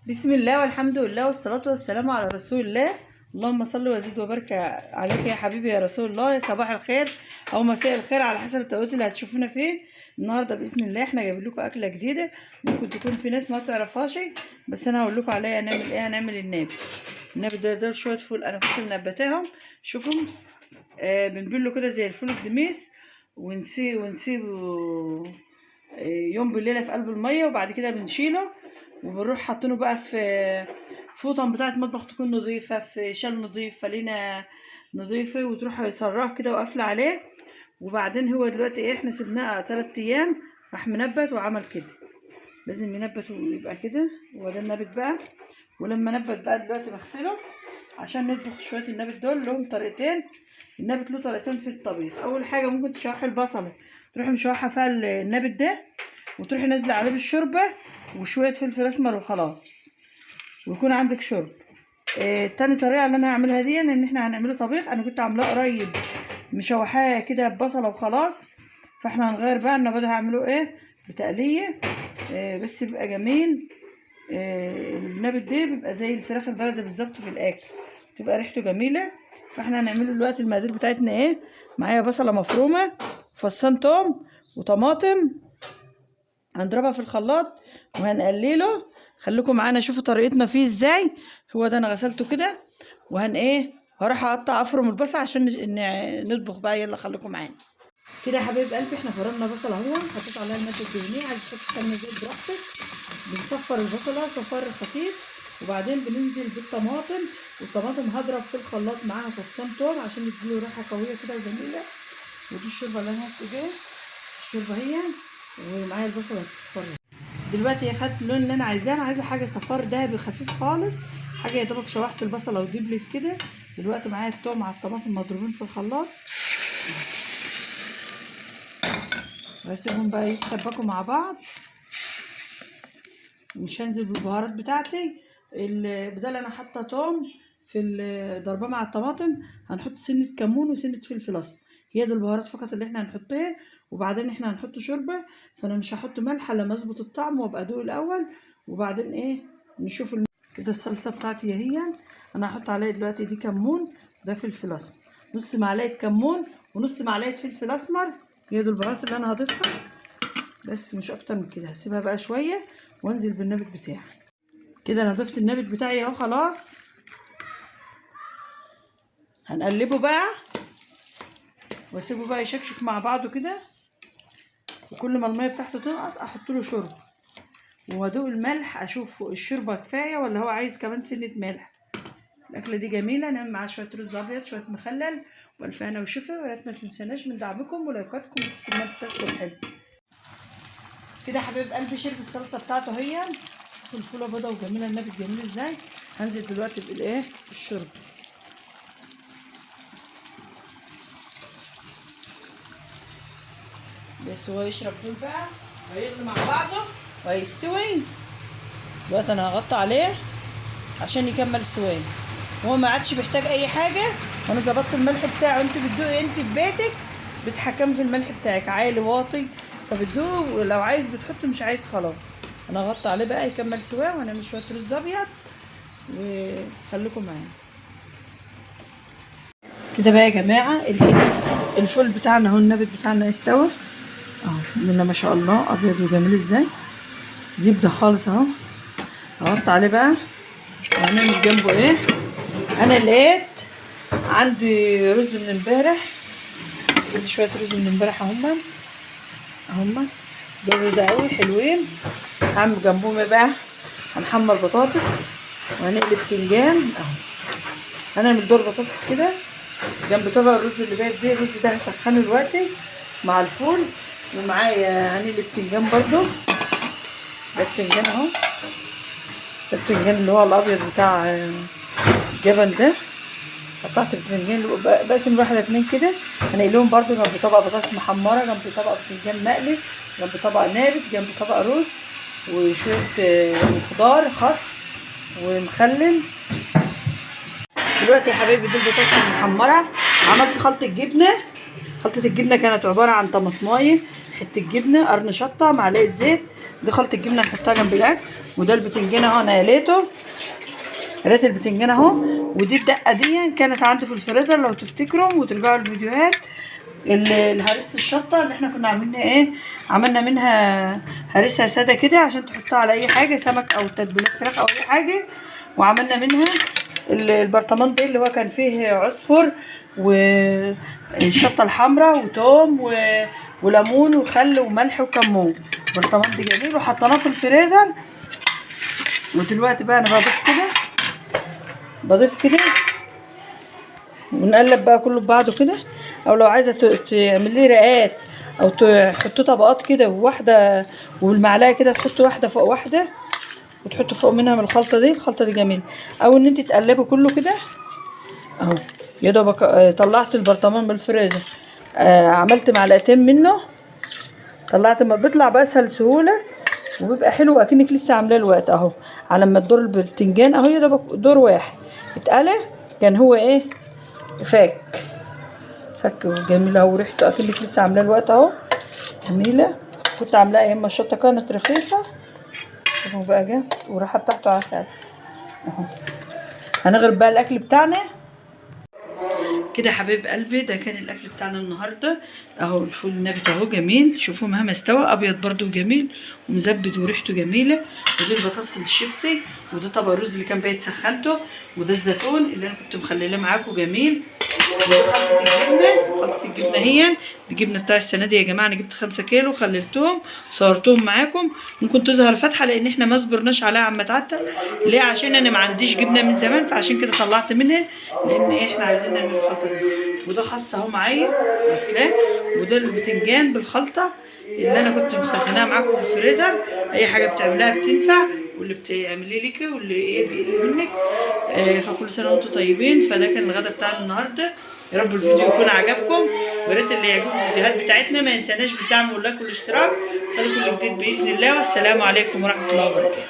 بسم الله والحمد لله والصلاة والسلام على رسول الله. اللهم صل وزد وبارك عليك يا حبيبي يا رسول الله. صباح الخير او مساء الخير على حسب التوقيت اللي هتشوفونا فيه. النهارده باذن الله احنا جايبين لكم اكله جديده، ممكن تكون في ناس ما تعرفهاش، بس انا هقول لكم عليها. هنعمل ايه؟ هنعمل النابت ده شويه فول انا كنت منبتاهم. شوفوا بنبله كده زي الفول الدميس، ونسيبه يوم بالليله في قلب الميه، وبعد كده بنشيله وبنروح حاطينه بقى في فوطه بتاعه مطبخ تكون نظيفه، في شال نظيف، فلينا نظيفه، وتروح سراه كده وقافله عليه. وبعدين هو دلوقتي ايه، احنا سيبناه 3 ايام راح منبت وعمل كده. لازم ينبت ويبقى كده، وده النبت بقى. ولما نبت بقى دلوقتي بغسله عشان نطبخ شويه النبت دول. لهم طريقتين، النبت له طريقتين في الطبيخ. اول حاجه ممكن تشوحي البصله، تروحي مشوحه فيها النبت ده، وتروحي نازله عليه بالشوربه وشويه فلفل اسمر وخلاص، ويكون عندك شرب. تاني طريقه اللي انا هعملها دي ان احنا هنعمله طبيخ. انا كنت عاملاه قريب مشوحاه كده ببصله وخلاص، فاحنا هنغير بقى. النهارده هعمله ايه؟ بتقليه. بس بيبقى جميل. النبت ده بيبقى زي الفراخ البلدي بالظبط في الاكل، بتبقى ريحته جميله. فاحنا هنعمله دلوقتي. المقادير بتاعتنا ايه؟ معايا بصله مفرومه، وفصان توم، وطماطم. هنضربها في الخلاط وهنقلله. خليكم معانا شوفوا طريقتنا فيه ازاي. هو ده انا غسلته كده، هروح اقطع افرم البصل عشان نطبخ بقى. يلا خليكم معانا كده يا حبايب قلبي. احنا فرمنا بصل اهو، حطيت عليها الماده الدهنيه. عايز تحط سمنه زيت براحتك. بنصفر البصله صفار خفيف، وبعدين بننزل بالطماطم. والطماطم هضرب في الخلاط معاها فصان توم عشان يديله ريحه قويه كده وجميله. ودي الشوربه اللي انا هحط ايديها، الشوربه هي. ومعايا البصله هتتصفر دلوقتي. خدت اللون اللي انا عايزاه. انا عايزه حاجه صفار ذهبي خفيف خالص، حاجه يا دوبك شوحت البصله ودبلت كده. دلوقتي معايا التوم مع الطماطم مضروبين في الخلاط، واسيبهم بقى يتسبكوا مع بعض. مش هنزل بالبهارات بتاعتي. بدل انا حاطه توم في ضربه مع الطماطم، هنحط سنه كمون وسنه فلفل اسمر. هي دي البهارات فقط اللي احنا هنحطها. وبعدين احنا هنحط شوربه، فانا مش هحط ملح لما اظبط الطعم وابقى ادوق الاول، وبعدين نشوف كده. الصلصه بتاعتي هي انا هحط عليها دلوقتي دي كمون، ده فلفل اسمر، نص معلقه كمون ونص معلقه فلفل اسمر. هي دي البهارات اللي انا هضيفها، بس مش اكتر من كده. هسيبها بقى شويه وانزل بالنبت بتاعي كده. انا ضفت النبت بتاعي اهو خلاص. هنقلبه بقى واسيبه بقى يشكشك مع بعضه كده. وكل ما الميه بتاعته تنقص احط له شوربه، وادوق الملح اشوف الشوربه كفايه ولا هو عايز كمان سنه ملح. الاكله دي جميله. نعمل معاها شويه رز ابيض، شويه مخلل، والف هنا وشفا. ويا ريت ما تنسوناش من دعمكم ولايكاتكم وكومنتاتكم الحلوه كده. حبايب قلبي شرب الصلصه بتاعته هي. شوفوا الفوله بيضه وجميله، النبت جميل ازاي. هنزل دلوقتي بالشرب. بس هو يشرب دول بقى ويغلي مع بعضه وهيستوي. دلوقتي انا هغطي عليه عشان يكمل سواه. هو ما عادش بيحتاج اي حاجه، وانا ظبطت الملح بتاعه. انت بتدوقي انت في بيتك، بتحكمي في الملح بتاعك عالي واطي، فبتدوق. ولو عايز بتحط، مش عايز خلاص. انا هغطي عليه بقى يكمل سواه، وهنعمل شويه رز ابيض. وخليكم معانا كده بقى يا جماعه. الفول بتاعنا اهو، النبت بتاعنا استوى اهو. بسم الله ما شاء الله، ابيض وجميل ازاي، زبده خالص اهو. هغطي عليه بقى وهنعمل جنبه ايه. انا لقيت عندي رز من امبارح، عندي شويه رز من امبارح اهما دول قوي حلوين. هعمل جنبهم ايه بقى؟ هنحمر بطاطس وهنقلب بتنجان اهو. هنعمل دور بطاطس كده جنب طبق الرز اللي بايت ده. الرز ده هسخنه دلوقتي مع الفول. ومعايا هنقلب بتنجان برضو. ده بتنجان اهو، ده بتنجان اللي هو الابيض بتاع الجبل ده. قطعت البتنجان، بقسم واحده 2 كده. هنقلهم برضو جنب طبق بطاطس محمره، جنب طبق بتنجان مقلي، جنب طبق نابت، جنب طبق رز، وشويه خضار خس ومخلل. دلوقتي يا حبايبي دي البطاطس المحمره. عملت خلطه الجبنه. خلطه الجبنه كانت عباره عن طماطمايه، حته جبنه، قرن شطه، معلقه زيت. دي خلطه الجبنه نحطها جنب الاكل. وده البتنجان اهو انا قليت البتنجان اهو. ودي الدقه دي كانت عندي في الفريزر لو تفتكروا وترجعوا الفيديوهات. هريسه الشطه اللي احنا كنا عاملينها ايه، عملنا منها هرسها ساده كده عشان تحطها على اي حاجه، سمك او تتبيلات فراخ او اي حاجه. وعملنا منها البرطمان ده اللي هو كان فيه عصفر والشطه الحمراء وتوم وليمون وخل وملح وكمون. البرطمان ده جميل وحطيناه في الفريزر. ودلوقتي بقى انا بضيف كده ونقلب بقى كله ببعضه كده. او لو عايزه تعملي رقات او تحطي طبقات كده واحده والمعلقه كده تحطي واحده فوق واحده وتحطي فوق منها من الخلطه دي جميله. او ان انت تقلبي كله كده اهو. يا دوبك طلعت البرطمان من الفريزر، عملت معلقتين منه، طلعت ما بيطلع باسهل سهوله وبيبقى حلو اكنك لسه عاملاه الوقت اهو. على ما تدور البتنجان اهو يا دوبك دور واحد اتقلى كان هو ايه فك جميله اهو، وريحته اكنك لسه عاملاه الوقت اهو جميله. كنت عاملاها ايام ما الشطه كانت رخيصه. شوفوا بقى جه والريحه بتاعته عسل اهو. هنغرب بقى الاكل بتاعنا كده يا حبايب قلبي. ده كان الاكل بتاعنا النهارده اهو. الفول النابت اهو جميل، شوفوا مهما استوى ابيض برده جميل ومزبد وريحته جميله. ودي البطاطس الشيبسي، وده طبق الرز اللي كان بايت سخنته، وده الزيتون اللي انا كنت مخليه معاكم جميل. ودي خلطه الجبنه دي الجبنه بتاع السنه دي يا جماعه. انا جبت 5 كيلو خللتهم صورتهم معاكم. ممكن تظهر فاتحه لان احنا ما صبرناش عليها عم تعتل ليه، عشان انا ما عنديش جبنه من زمان فعشان كده طلعت منها لان احنا عايزين نعمل الخلطه دي. وده خس اهو معايا غسلاه. وده البتنجان بالخلطه اللي انا كنت مخزناها معاكم في الفريزر. اي حاجه بتعملها بتنفع، واللي بتعمليه ليكي واللي ايه بيقل منك. فكل سنه وانتم طيبين. فده كان الغدا بتاعنا النهارده. يا رب الفيديو يكون عجبكم، ويا ريت اللي يعجبكم الفيديوهات بتاعتنا ما ينساناش بالدعم واللايك والاشتراك. صلوا كل جديد باذن الله، والسلام عليكم ورحمه الله وبركاته.